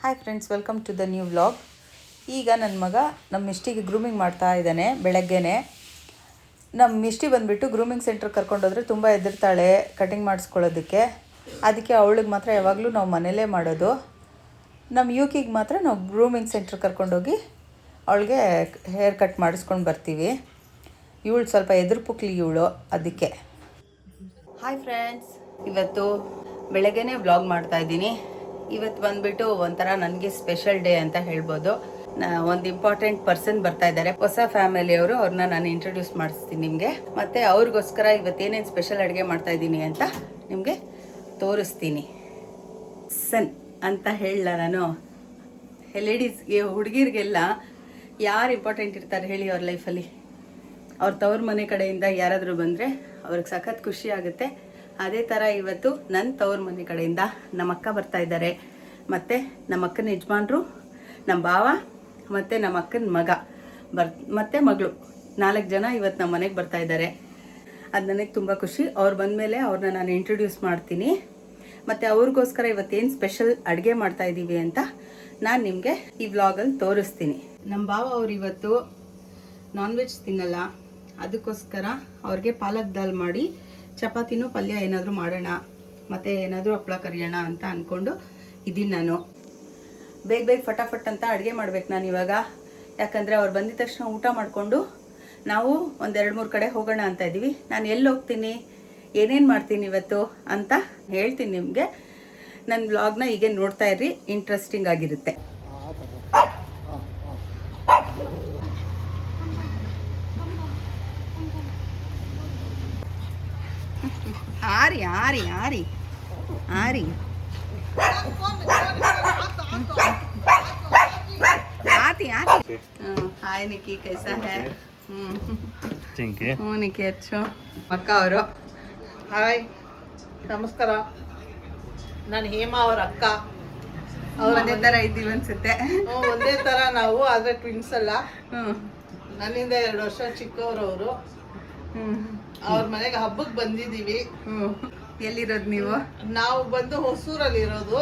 Hi friends, welcome to the new vlog. ಈಗ ನನ್ನ ಮಗ ನಮ್ಮ ಮಿಷ್ಟಿಗೆ ಗ್ರೂಮಿಂಗ್ ಮಾಡ್ತಾ ಇದ್ದಾನೆ. ಬೆಳಗ್ಗೆನೇ ನಮ್ಮ ಮಿಷ್ಟಿ ಬಂದುಬಿಟ್ಟು ಗ್ರೂಮಿಂಗ್ ಸೆಂಟ್ರ್ ಕರ್ಕೊಂಡೋದ್ರೆ ತುಂಬ ಎದುರ್ತಾಳೆ ಕಟಿಂಗ್ ಮಾಡಿಸ್ಕೊಳ್ಳೋದಕ್ಕೆ. ಅದಕ್ಕೆ ಅವಳಿಗೆ ಮಾತ್ರ ಯಾವಾಗಲೂ ನಾವು ಮನೇಲೇ ಮಾಡೋದು. ನಮ್ಮ ಯೂಕಿಗೆ ಮಾತ್ರ ನಾವು ಗ್ರೂಮಿಂಗ್ ಸೆಂಟ್ರ್ ಕರ್ಕೊಂಡೋಗಿ ಅವಳಿಗೆ ಹೇರ್ ಕಟ್ ಮಾಡಿಸ್ಕೊಂಡು ಬರ್ತೀವಿ. ಇವಳು ಸ್ವಲ್ಪ ಎದುರು ಪುಕ್ಲಿ ಇವಳು, ಅದಕ್ಕೆ. ಹಾಯ್ ಫ್ರೆಂಡ್ಸ್, ಇವತ್ತು ಬೆಳಗ್ಗೆನೇ ವ್ಲಾಗ್ ಮಾಡ್ತಾಯಿದ್ದೀನಿ. ಇವತ್ತು ಬಂದುಬಿಟ್ಟು ಒಂಥರ ನನಗೆ ಸ್ಪೆಷಲ್ ಡೇ ಅಂತ ಹೇಳ್ಬೋದು. ಒಂದು ಇಂಪಾರ್ಟೆಂಟ್ ಪರ್ಸನ್ ಬರ್ತಾ ಇದ್ದಾರೆ, ಹೊಸ ಫ್ಯಾಮಿಲಿಯವರು. ಅವ್ರನ್ನ ನಾನು ಇಂಟ್ರೊಡ್ಯೂಸ್ ಮಾಡಿಸ್ತೀನಿ ನಿಮಗೆ. ಮತ್ತು ಅವ್ರಿಗೋಸ್ಕರ ಇವತ್ತೇನೇನು ಸ್ಪೆಷಲ್ ಅಡುಗೆ ಮಾಡ್ತಾಯಿದ್ದೀನಿ ಅಂತ ನಿಮಗೆ ತೋರಿಸ್ತೀನಿ. ಸನ್ ಅಂತ ಹೇಳಲ್ಲ ನಾನು. ಲೇಡೀಸ್ಗೆ, ಹುಡುಗಿರಿಗೆಲ್ಲ ಯಾರು ಇಂಪಾರ್ಟೆಂಟ್ ಇರ್ತಾರೆ ಹೇಳಿ ಅವ್ರ ಲೈಫಲ್ಲಿ? ಅವ್ರ ತವ್ರ ಮನೆ ಕಡೆಯಿಂದ ಯಾರಾದರೂ ಬಂದರೆ ಅವ್ರಿಗೆ ಸಖತ್ ಖುಷಿ ಆಗುತ್ತೆ. ಅದೇ ಥರ ಇವತ್ತು ನನ್ನ ತವ್ರ ಮನೆ ಕಡೆಯಿಂದ ನಮ್ಮ ಅಕ್ಕ ಬರ್ತಾ ಇದ್ದಾರೆ, ಮತ್ತು ನಮ್ಮ ಅಕ್ಕನ ಯಜಮಾನ್ರು, ನಮ್ಮ ಭಾವ ಮತ್ತು ನಮ್ಮ ಅಕ್ಕನ ಮಗ ಮತ್ತು ಮಗಳು, 4 ಜನ ಇವತ್ತು ನಮ್ಮ ಮನೆಗೆ ಬರ್ತಾ ಇದ್ದಾರೆ. ಅದು ನನಗೆ ತುಂಬ ಖುಷಿ. ಅವ್ರು ಬಂದಮೇಲೆ ಅವ್ರನ್ನ ನಾನು ಇಂಟ್ರೊಡ್ಯೂಸ್ ಮಾಡ್ತೀನಿ. ಮತ್ತು ಅವ್ರಿಗೋಸ್ಕರ ಇವತ್ತೇನು ಸ್ಪೆಷಲ್ ಅಡುಗೆ ಮಾಡ್ತಾಯಿದ್ದೀವಿ ಅಂತ ನಾನು ನಿಮಗೆ ಈ ವ್ಲಾಗಲ್ಲಿ ತೋರಿಸ್ತೀನಿ. ನಮ್ಮ ಭಾವ ಅವ್ರು ಇವತ್ತು ನಾನ್ ವೆಜ್ ತಿನ್ನಲ್ಲ, ಅದಕ್ಕೋಸ್ಕರ ಅವ್ರಿಗೆ ಪಾಲಕ್ ದಾಲ್ ಮಾಡಿ ಚಪಾತಿನೂ ಪಲ್ಯ ಏನಾದರೂ ಮಾಡೋಣ, ಮತ್ತು ಏನಾದರೂ ಹಪ್ಪಳ ಕರಿಯೋಣ ಅಂತ ಅಂದ್ಕೊಂಡು ಇದ್ದೀನಿ ನಾನು. ಬೇಗ ಫಟಾಫಟ್ ಅಂತ ಅಡುಗೆ ಮಾಡ್ಬೇಕು ನಾನು ಇವಾಗ. ಯಾಕಂದರೆ ಅವ್ರು ಬಂದಿದ ತಕ್ಷಣ ಊಟ ಮಾಡಿಕೊಂಡು ನಾವು 1-2-3 ಕಡೆ ಹೋಗೋಣ ಅಂತ ಇದ್ದೀವಿ. ನಾನು ಎಲ್ಲಿ ಹೋಗ್ತೀನಿ, ಏನೇನು ಮಾಡ್ತೀನಿ ಇವತ್ತು ಅಂತ ಹೇಳ್ತೀನಿ ನಿಮಗೆ. ನನ್ನ ವ್ಲಾಗ್ನ ಹೀಗೆ ನೋಡ್ತಾ ಇರ್ರಿ, ಇಂಟ್ರೆಸ್ಟಿಂಗ್ ಆಗಿರುತ್ತೆ. ಆರಿ ಆರಿ ಆರಿ ಆರಿ आती आती. हाय निकी, कैसा है? निकी अच्छो. ಅಕ್ಕ ಅವರು. ಹಾಯ್, ನಮಸ್ಕಾರ. ನಾನು ಹೇಮಾ ಅವ್ರ ಅಕ್ಕ. ಅವ್ರು ಒಂದೇ ಥರ ಇದ್ದೀವಿ ಅನ್ಸುತ್ತೆ. ಒಂದೇ ಥರ ನಾವು, ಆದರೆ ಟ್ವಿನ್ಸ್ ಅಲ್ಲ. ನನ್ನಿಂದ 2 ವರ್ಷ ಚಿಕ್ಕವರು. ಅವ್ರ ಮನೆಗೆ ಹಬ್ಬಕ್ಕೆ ಬಂದಿದ್ದೀವಿ. ಎಲ್ಲಿರೋದು ನೀವು? ನಾವು ಬಂದು ಹೊಸೂರಲ್ಲಿ ಇರೋದು.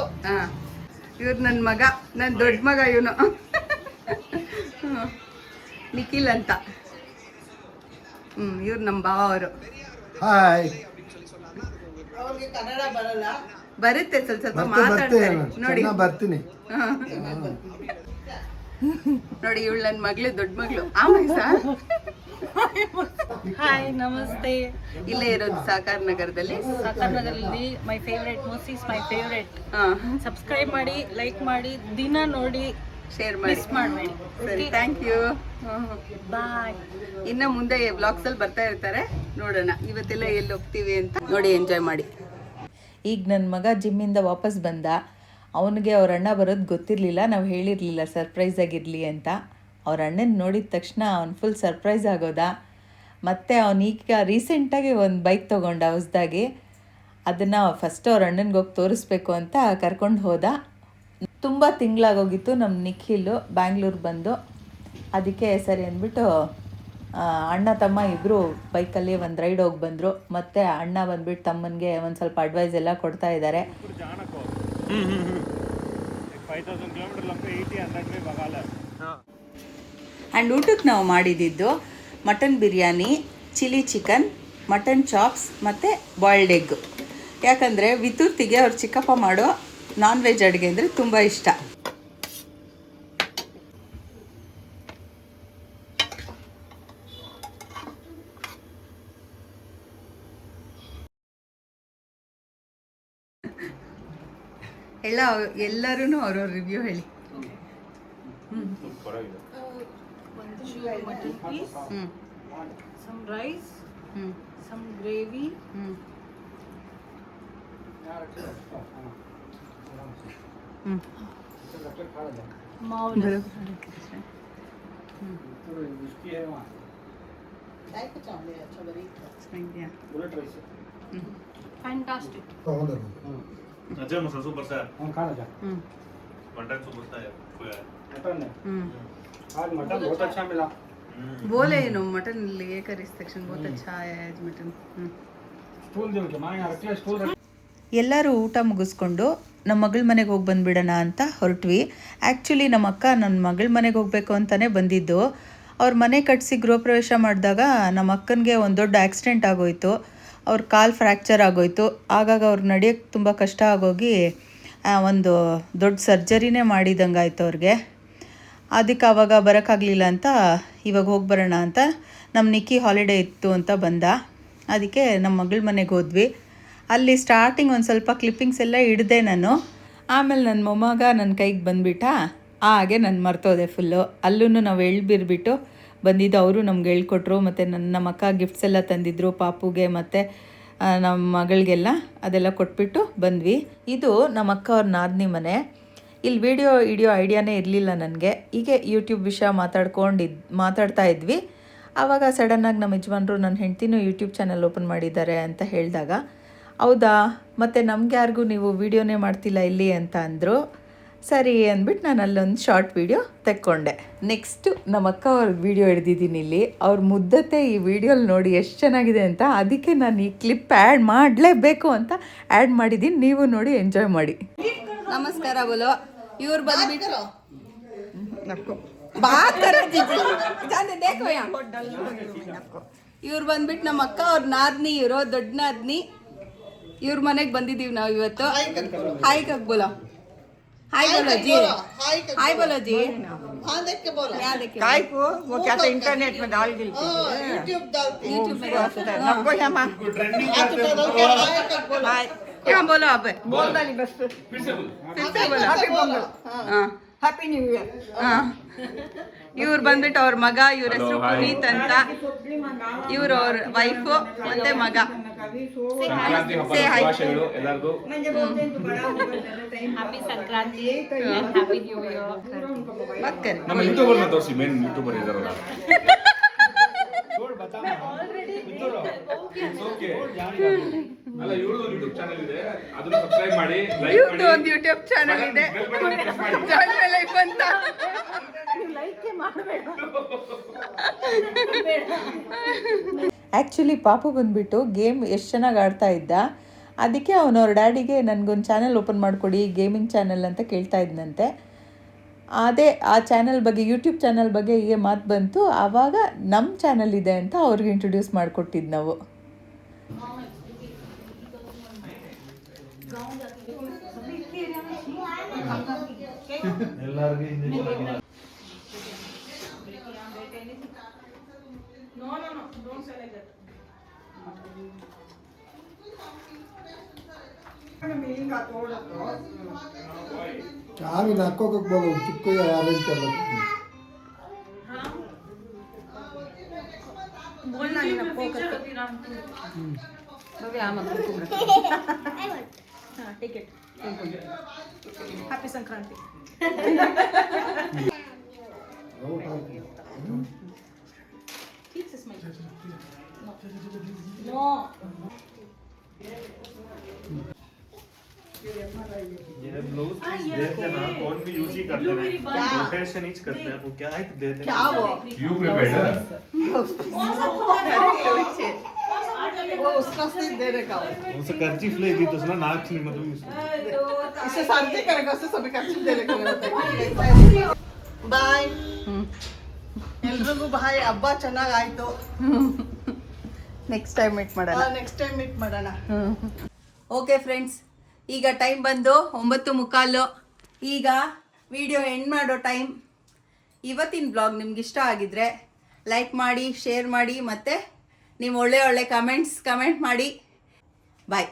ಇವ್ರು ನನ್ನ ಮಗ, ನನ್ನ ದೊಡ್ಡ ಮಗ ಇವನು, ನಿಖಿಲ್ ಅಂತ. ಇವ್ರು ನಮ್ಮ ಭಾವ ಅವರು. ಹಾಯ್. ಅವ್ರಿಗೆ ಕನ್ನಡ ಬರಲ್ಲ, ಬರುತ್ತೆ ಸ್ವಲ್ಪ ಸ್ವಲ್ಪ ಮಾತಾಡ್ತಾರೆ ನೋಡಿ. ಬರ್ತೀನಿ ನೋಡಿ, ಇವಳು ನನ್ನ ಮಗಳು, ದೊಡ್ಡ ಮಗಳು. ಆಮೇಲೆ ಸರ್ ಹಾಯ್, ನಮಸ್ತೆ. ಇಲ್ಲೇ ಇರೋದು ಸಾಕಾರ ನಗರದಲ್ಲಿ. ನಗರದಲ್ಲಿ ಮೈ ಫೇವ್ರೆಟ್, ಮೋಸ್ಟೀಸ್ ಮೈ ಫೇವ್ರೆಟ್. ಸಬ್ಸ್ಕ್ರೈಬ್ ಮಾಡಿ, ಲೈಕ್ ಮಾಡಿ, ದಿನ ನೋಡಿ, ಶೇರ್ ಮಾಡಿ, ಮಾಡಬೇಡಿ. ಸರಿ, ಥ್ಯಾಂಕ್ ಯು. ಬಾಯ್. ಇನ್ನು ಮುಂದೆ ವ್ಲಾಗ್ಸ್ ಅಲ್ಲಿ ಬರ್ತಾ ಇರ್ತಾರೆ, ನೋಡೋಣ ಇವತ್ತೆಲ್ಲ ಎಲ್ಲಿ ಹೋಗ್ತೀವಿ ಅಂತ ನೋಡಿ, ಎಂಜಾಯ್ ಮಾಡಿ. ಈಗ ನನ್ನ ಮಗ ಜಿಮ್ಮಿಂದ ವಾಪಸ್ ಬಂದ. ಅವನಿಗೆ ಅವ್ರ ಅಣ್ಣ ಬರೋದು ಗೊತ್ತಿರಲಿಲ್ಲ, ನಾವು ಹೇಳಿರಲಿಲ್ಲ ಸರ್ಪ್ರೈಸ್ ಆಗಿರಲಿ ಅಂತ. ಅವ್ರ ಅಣ್ಣನ ನೋಡಿದ ತಕ್ಷಣ ಅವ್ನು ಫುಲ್ ಸರ್ಪ್ರೈಸ್ ಆಗೋದ. ಮತ್ತು ಅವನೀಗ ರೀಸೆಂಟಾಗಿ ಒಂದು ಬೈಕ್ ತೊಗೊಂಡ ಹೊಸ್ದಾಗಿ. ಅದನ್ನು ಫಸ್ಟ್ ಅವ್ರ ಅಣ್ಣನಿಗೆ ಹೋಗಿ ತೋರಿಸ್ಬೇಕು ಅಂತ ಕರ್ಕೊಂಡು ಹೋದ. ತುಂಬ ತಿಂಗಳಾಗೋಗಿತ್ತು ನಮ್ಮ ನಿಖಿಲು ಬ್ಯಾಂಗ್ಳೂರಿಗೆ ಬಂದು. ಅದಕ್ಕೆ ಸರಿ ಅಂದ್ಬಿಟ್ಟು ಅಣ್ಣ ತಮ್ಮ ಇಬ್ಬರು ಬೈಕಲ್ಲಿ ಒಂದು ರೈಡ್ ಹೋಗಿ ಬಂದರು. ಮತ್ತು ಅಣ್ಣ ಬಂದ್ಬಿಟ್ಟು ತಮ್ಮನಿಗೆ ಒಂದು ಸ್ವಲ್ಪ ಅಡ್ವೈಸ್ ಎಲ್ಲ ಕೊಡ್ತಾ ಇದ್ದಾರೆ. ಆ್ಯಂಡ್ ಊಟಕ್ಕೆ ನಾವು ಮಾಡಿದ್ದು mutton biryani, chilli chicken, mutton chops ಮತ್ತು ಬಾಯ್ಲ್ಡ್ ಎಗ್. ಯಾಕಂದರೆ ವಿತೂರ್ತಿಗೆ ಅವ್ರ ಚಿಕ್ಕಪ್ಪ ಮಾಡೋ ನಾನ್ ವೆಜ್ ಅಡುಗೆ ಅಂದರೆ ತುಂಬ ಇಷ್ಟ. ಎಲ್ಲರೂ ಅವ್ರವ್ರ ರಿವ್ಯೂ ಹೇಳಿ. Mutton piece, some rice, some gravy, fantastic. अच्छा मसाला सुपर सा मटन सुपर सा है आज मटन बहुत अच्छा मिला. बोले मटन लिए कर इस सेक्शन बहुत अच्छा आया है मटन. स्टूल दे के मां यार स्टूल. ಎಲ್ಲರೂ ಊಟ ಮುಗಿಸ್ಕೊಂಡು ನಮ್ಮ ಮಗಳ ಮನೆಗೆ ಹೋಗಿ ಬಂದುಬಿಡೋಣ ಅಂತ ಹೊರಟ್ವಿ. ಆ್ಯಕ್ಚುಲಿ ನಮ್ಮ ಅಕ್ಕ ನನ್ನ ಮಗಳ ಮನೆಗೆ ಹೋಗಬೇಕು ಅಂತಲೇ ಬಂದಿದ್ದು. ಅವ್ರ ಮನೆ ಕಟ್ಟಿಸಿ ಗೃಹ ಪ್ರವೇಶ ಮಾಡಿದಾಗ ನಮ್ಮ ಅಕ್ಕನಿಗೆ ಒಂದು ದೊಡ್ಡ ಆಕ್ಸಿಡೆಂಟ್ ಆಗೋಯಿತು. ಅವ್ರ ಕಾಲು ಫ್ರ್ಯಾಕ್ಚರ್ ಆಗೋಯಿತು. ಆಗಾಗ ಅವ್ರು ನಡೆಯೋಕ್ಕೆ ತುಂಬ ಕಷ್ಟ ಆಗೋಗಿ ಒಂದು ದೊಡ್ಡ ಸರ್ಜರಿನೇ ಮಾಡಿದಂಗೆ ಆಯಿತು ಅವ್ರಿಗೆ. ಅದಕ್ಕೆ ಆವಾಗ ಬರೋಕ್ಕಾಗಲಿಲ್ಲ ಅಂತ ಇವಾಗ ಹೋಗಿ ಬರೋಣ ಅಂತ ನಮ್ಮ ನಿಕ್ಕಿ ಹಾಲಿಡೇ ಇತ್ತು ಅಂತ ಬಂದ. ಅದಕ್ಕೆ ನಮ್ಮ ಮಗಳ ಮನೆಗೆ ಹೋದ್ವಿ. ಅಲ್ಲಿ ಸ್ಟಾರ್ಟಿಂಗ್ ಒಂದು ಸ್ವಲ್ಪ ಕ್ಲಿಪ್ಪಿಂಗ್ಸ್ ಎಲ್ಲ ಹಿಡ್ದೆ ನಾನು. ಆಮೇಲೆ ನನ್ನ ಮೊಮ್ಮಗ ನನ್ನ ಕೈಗೆ ಬಂದುಬಿಟ್ಟ. ಹಾಗೆ ನಾನು ಮರ್ತೋದೆ ಫುಲ್ಲು. ಅಲ್ಲೂ ನಾವು ಎಳ್ಬಿರ್ಬಿಟ್ಟು ಬಂದಿದ್ದು. ಅವರು ನಮ್ಗೆ ಹೇಳ್ಕೊಟ್ರು. ಮತ್ತು ನಮ್ಮ ಅಕ್ಕ ಗಿಫ್ಟ್ಸ್ ಎಲ್ಲ ತಂದಿದ್ರು ಪಾಪುಗೆ ಮತ್ತು ನಮ್ಮ ಮಗಳಿಗೆಲ್ಲ. ಅದೆಲ್ಲ ಕೊಟ್ಬಿಟ್ಟು ಬಂದ್ವಿ. ಇದು ನಮ್ಮ ಅಕ್ಕ ಅವ್ರ ನಾದಿನಿ ಮನೆ. ಇಲ್ಲಿ ವಿಡಿಯೋ ಐಡಿಯಾನೇ ಇರಲಿಲ್ಲ ನನಗೆ. ಹೀಗೆ ಯೂಟ್ಯೂಬ್ ವಿಷಯ ಮಾತಾಡ್ತಾ ಇದ್ವಿ. ಆವಾಗ ಸಡನ್ನಾಗಿ ನಮ್ಮ ಯಜಮಾನ್ರು ನನ್ನ ಹೆಂಡ್ತಿನೂ ಯೂಟ್ಯೂಬ್ ಚಾನಲ್ ಓಪನ್ ಮಾಡಿದ್ದಾರೆ ಅಂತ ಹೇಳಿದಾಗ, ಹೌದಾ ಮತ್ತು ನಮ್ಗೆ ಯಾರಿಗೂ ನೀವು ವೀಡಿಯೋನೇ ಮಾಡ್ತಿಲ್ಲ ಇಲ್ಲಿ ಅಂತ ಅಂದರು. ಸರಿ ಅಂದ್ಬಿಟ್ಟು ನಾನು ಅಲ್ಲೊಂದು ಶಾರ್ಟ್ ವೀಡಿಯೋ ತೆಕ್ಕೊಂಡೆ. ನೆಕ್ಸ್ಟು ನಮ್ಮ ಅಕ್ಕ ಅವ್ರ ವೀಡಿಯೋ ಹಿಡ್ದಿದ್ದೀನಿ ಇಲ್ಲಿ. ಅವ್ರ ಮುದ್ದತೆ ಈ ವಿಡಿಯೋಲಿ ನೋಡಿ ಎಷ್ಟು ಚೆನ್ನಾಗಿದೆ ಅಂತ. ಅದಕ್ಕೆ ನಾನು ಈ ಕ್ಲಿಪ್ ಆ್ಯಡ್ ಮಾಡಲೇಬೇಕು ಅಂತ ಆ್ಯಡ್ ಮಾಡಿದ್ದೀನಿ. ನೀವು ನೋಡಿ ಎಂಜಾಯ್ ಮಾಡಿ. ನಮಸ್ಕಾರ ಬೋಲೋ. ಇವ್ರು ಬಂದ್ಬಿಟ್ಟು ಇವ್ರು ಬಂದ್ಬಿಟ್ಟು ನಮ್ಮ ಅಕ್ಕ ಅವ್ರ ನಾದ್ನಿ, ಇರೋ ದೊಡ್ಡ ನಾದ್ನಿ. ಇವ್ರ ಮನೆಗೆ ಬಂದಿದ್ದೀವಿ ನಾವು ಇವತ್ತು. ಹಾಯ್ ಕಕ್ ಬೋಲೋ. हाय बोलो जी, हाय बोलो जी। हाँ देख के बोलो। क्या देखे? काय को वो क्या तो इंटरनेट में डाल दी थी। यूट्यूब डालती है। यूट्यूब में नब्बे है मां हाथ उठा दो के हाय कर बोलो। हाय क्या बोलो आप? बोल डाली बस फिर से बोलो। हैप्पी पोंगल, हाँ हैप्पी न्यू ईयर। हाँ ಇವ್ರು ಬಂದ್ಬಿಟ್ಟು ಅವ್ರ ಮಗ, ಇವ್ರ ಹೆಸರು ಪುನೀತ್ ಅಂತ. ಇವ್ರು ಅವ್ರ ವೈಫು ಮತ್ತೆ ಮಗ. ಸಂಕ್ರಾಂತಿ ಹಬ್ಬದ ಶುಭಾಶಯಗಳು ಎಲ್ಲರಿಗೂ. Happy Sankranti, happy new year. ಮತ್ತೆ ನಮ್ಮ ಯೂಟ್ಯೂಬರ್ನ ತೋರಿಸಿ, ಮೇನ್ ಯೂಟ್ಯೂಬರ್ ಇದಾರಲ್ಲ. ಅಲ್ಲ, ಇವ್ರದ್ದು ಯೂಟ್ಯೂಬ್ ಚಾನಲ್ ಇದೆ, ಅದನ್ನ ಸಬ್ಸ್ಕ್ರೈಬ್ ಮಾಡಿ, ಲೈಕ್ ಇವ್ರದ್ದು ಮಾಡಿ. ಒಂದು ಯೂಟ್ಯೂಬ್ ಚಾನಲ್ ಇದೆ, ಜಾನ್ವಿ ಲೈಫ್ ಅಂತ. ಆ್ಯಕ್ಚುಲಿ ಪಾಪು ಬಂದುಬಿಟ್ಟು ಗೇಮ್ ಎಷ್ಟು ಚೆನ್ನಾಗಿ ಆಡ್ತಾ ಇದ್ದ. ಅದಕ್ಕೆ ಅವನವ್ರ ಡ್ಯಾಡಿಗೆ ನನಗೊಂದು ಚಾನಲ್ ಓಪನ್ ಮಾಡಿಕೊಡಿ, ಗೇಮಿಂಗ್ ಚಾನಲ್ ಅಂತ ಕೇಳ್ತಾ ಇದ್ದಂತೆ. ಅದೇ ಆ ಚಾನಲ್ ಬಗ್ಗೆ, ಯೂಟ್ಯೂಬ್ ಚಾನಲ್ ಬಗ್ಗೆ ಹೀಗೆ ಮಾತು ಬಂತು. ಆವಾಗ ನಮ್ಮ ಚಾನಲ್ ಇದೆ ಅಂತ ಅವ್ರಿಗೆ ಇಂಟ್ರೊಡ್ಯೂಸ್ ಮಾಡಿಕೊಟ್ಟಿದ್ದು ನಾವು. चावी नाकोक बोलो चिक्को अरेंज कर लो. बोलना नहीं ना को करके बाबा मत को हां टिकट हैप्पी संक्रांति. ठीक से स्माइल. नो ये ब्लाउज देते ना, कौन भी यूज ही करते हैं, रोटेशन ही करते हैं. वो क्या है तो देते हैं. क्या वो? यू प्रिपेयर्ड वो उसका से देने का वो। उसे कर्चीफ ले दी तो सुना नाक से मतलब इसे शांति करेगा, उससे सभी का देने का बाय. ಎಲ್ರಿಗೂ ಬಾಯ್. ಹಬ್ಬ ಚೆನ್ನಾಗಿ ಆಯ್ತು. ನೆಕ್ಸ್ಟ್ ಟೈಮ್ ಮೀಟ್ ಮಾಡೋಣ. ನೆಕ್ಸ್ಟ್ ಟೈಮ್ ಮೀಟ್ ಮಾಡೋಣ. ಓಕೆ ಫ್ರೆಂಡ್ಸ್, ಈಗ ಟೈಮ್ ಬಂದು 9:45. ಈಗ ವಿಡಿಯೋ ಎಂಡ್ ಮಾಡೋ ಟೈಮ್. ಇವತ್ತಿನ ಬ್ಲಾಗ್ ನಿಮ್ಗೆ ಇಷ್ಟ ಆಗಿದ್ರೆ ಲೈಕ್ ಮಾಡಿ, ಶೇರ್ ಮಾಡಿ, ಮತ್ತು ನೀವು ಒಳ್ಳೆ ಕಮೆಂಟ್ ಮಾಡಿ. ಬಾಯ್.